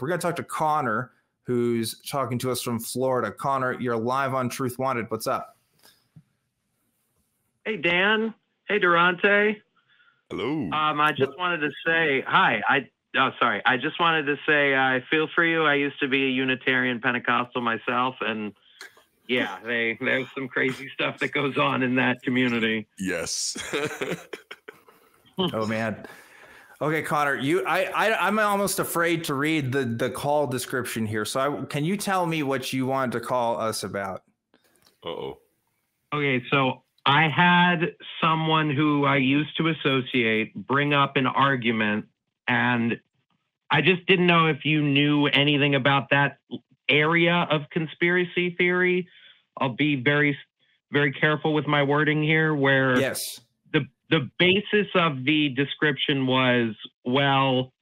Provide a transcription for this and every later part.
We're going to talk to Connor, who's talking to us from Florida. Connor, you're live on Truth Wanted. What's up? Hey, Dan. Hey, Darante. Hello. I just wanted to say hi. I just wanted to say I feel for you. I used to be a Unitarian Pentecostal myself, and yeah, there's some crazy stuff that goes on in that community. Yes. Oh man. Okay, Connor, I'm almost afraid to read the call description here. So can you tell me what you wanted to call us about? Uh-oh. Okay, so I had someone who I used to associate bring up an argument, and I just didn't know if you knew anything about that area of conspiracy theory. I'll be very, very careful with my wording here, where yes. The basis of the description was, well,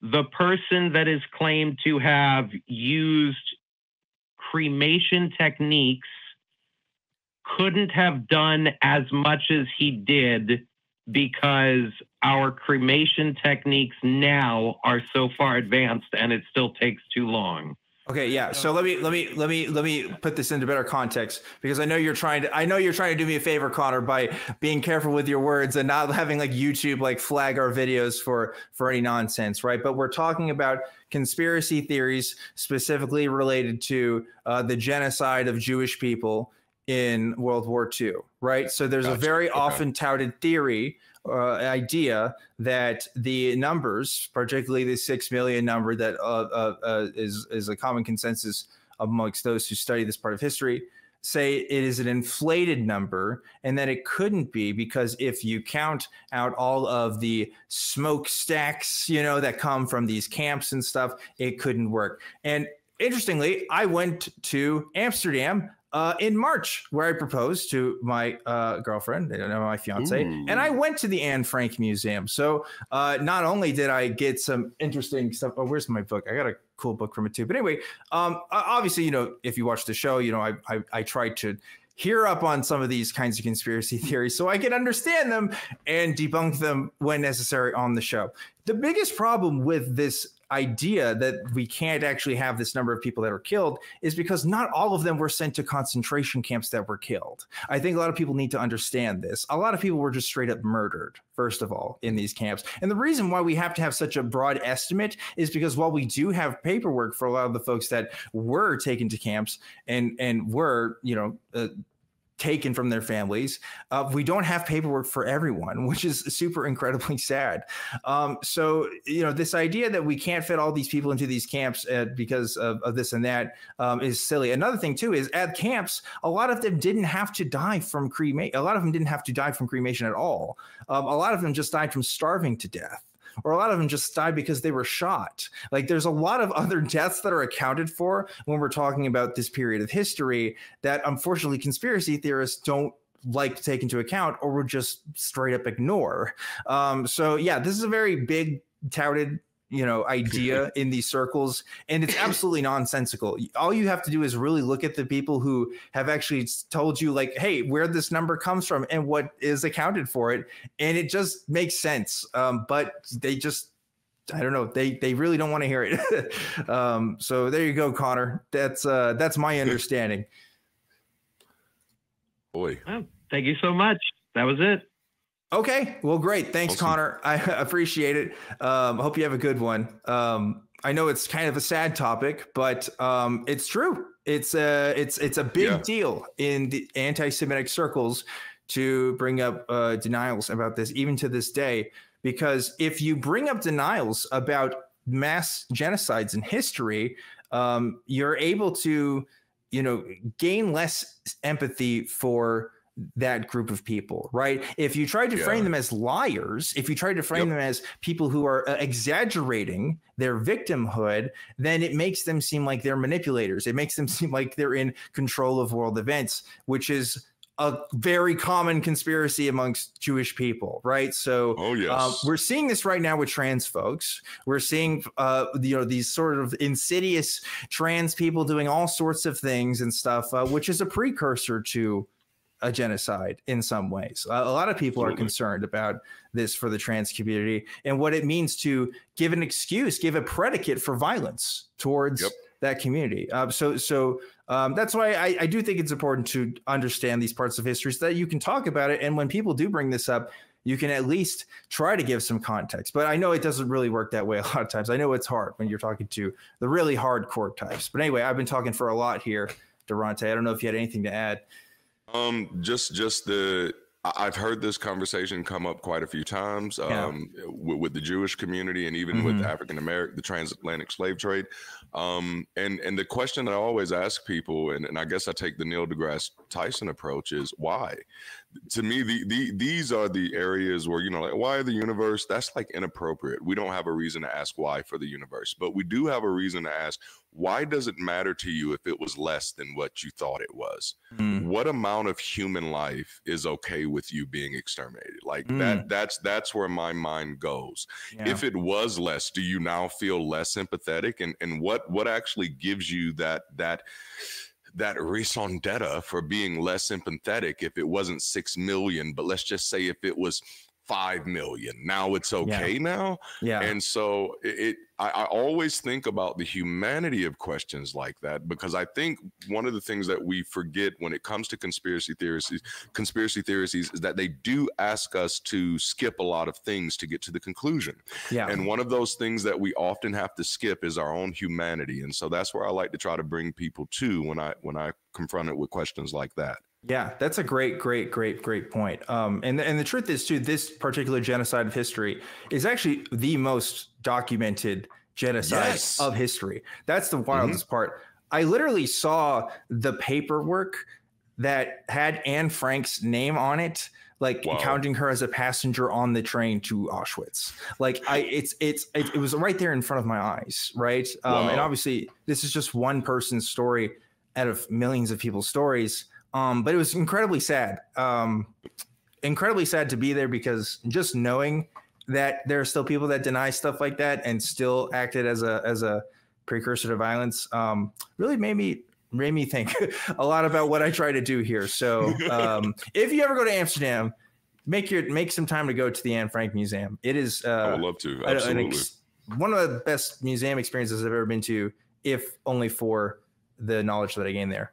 the person that is claimed to have used cremation techniques couldn't have done as much as he did because our cremation techniques now are so far advanced and it still takes too long. Okay, yeah. So let me put this into better context, because I know you're trying to do me a favor, Connor, by being careful with your words and not having like YouTube like flag our videos for any nonsense, right? But we're talking about conspiracy theories specifically related to the genocide of Jewish people in World War II, right? So there's a very often touted theory, idea that the numbers, particularly the 6 million number that is a common consensus amongst those who study this part of history, say it is an inflated number, and that it couldn't be, because if you count out all of the smokestacks, that come from these camps and stuff, it couldn't work. And interestingly, I went to Amsterdam in March, where I proposed to my girlfriend, my fiance, and I went to the Anne Frank Museum. So not only did I get some interesting stuff. Oh, where's my book? I got a cool book from it too. But anyway, obviously, if you watch the show, I tried to hear up on some of these kinds of conspiracy theories so I can understand them and debunk them when necessary on the show. The biggest problem with this idea that we can't actually have this number of people that are killed is because not all of them were sent to concentration camps that were killed. I think a lot of people need to understand this. A lot of people were just straight up murdered, first of all, in these camps. And the reason why we have to have such a broad estimate is because while we do have paperwork for a lot of the folks that were taken to camps and were, taken from their families, we don't have paperwork for everyone, which is super incredibly sad. So, this idea that we can't fit all these people into these camps because of this and that is silly. Another thing too is at camps, a lot of them didn't have to die from cremation. A lot of them didn't have to die from cremation at all. A lot of them just died from starving to death. Or a lot of them just died because they were shot. Like, there's a lot of other deaths that are accounted for when we're talking about this period of history that unfortunately conspiracy theorists don't like to take into account or would just straight up ignore. So yeah, this is a very big touted idea in these circles, and it's absolutely nonsensical. All you have to do is really look at the people who have actually told you, like, hey, where this number comes from and what is accounted for it, and it just makes sense. But they just, I don't know, they really don't want to hear it. So there you go, Connor. That's my understanding. Boy, oh, thank you so much. That was it. Okay, well, great. Thanks, awesome. Connor. I appreciate it. Hope you have a good one. I know it's kind of a sad topic, but it's true. It's a big deal in the anti-Semitic circles to bring up denials about this, even to this day, because if you bring up denials about mass genocides in history, you're able to, gain less empathy for that group of people, right? If you try to frame them as liars, if you try to frame them as people who are exaggerating their victimhood, then it makes them seem like they're manipulators. It makes them seem like they're in control of world events, which is a very common conspiracy amongst Jewish people, right? So we're seeing this right now with trans folks. We're seeing, these sort of insidious trans people doing all sorts of things and stuff, which is a precursor to a genocide in some ways. A lot of people are Absolutely. concerned about this for the trans community and what it means to give an excuse, give a predicate for violence towards that community. So that's why I do think it's important to understand these parts of history so that you can talk about it. And when people do bring this up, you can at least try to give some context. But I know it doesn't really work that way a lot of times. I know it's hard when you're talking to the really hardcore types. But anyway, I've been talking for a lot here, Darante. I don't know if you had anything to add. I've heard this conversation come up quite a few times with the Jewish community and even with African American, the transatlantic slave trade. And the question that I always ask people, and I guess I take the Neil deGrasse Tyson approach, is why? To me, these are the areas where, like, why the universe? That's like inappropriate. We don't have a reason to ask why for the universe, but we do have a reason to ask, why does it matter to you if it was less than what you thought it was? What amount of human life is okay with you being exterminated? Like that's where my mind goes. Yeah. If it was less, do you now feel less sympathetic? And what actually gives you that raison d'etre for being less sympathetic if it wasn't 6 million, but let's just say if it was 5 million, now it's okay now? Yeah. And so I always think about the humanity of questions like that, because I think one of the things that we forget when it comes to conspiracy theories is that they do ask us to skip a lot of things to get to the conclusion. Yeah. And one of those things that we often have to skip is our own humanity. And so that's where I like to try to bring people to when I confront it with questions like that. Yeah, that's a great point. And the truth is, too, this particular genocide of history is actually the most documented genocide of history. That's the wildest part. I literally saw the paperwork that had Anne Frank's name on it, like counting her as a passenger on the train to Auschwitz. Like it was right there in front of my eyes, right? And obviously, this is just one person's story out of millions of people's stories. But it was incredibly sad to be there, because just knowing that there are still people that deny stuff like that and still acted as a precursor to violence really made me think a lot about what I try to do here. So if you ever go to Amsterdam, make some time to go to the Anne Frank Museum. It is I would love to. Absolutely. One of the best museum experiences I've ever been to, if only for the knowledge that I gained there.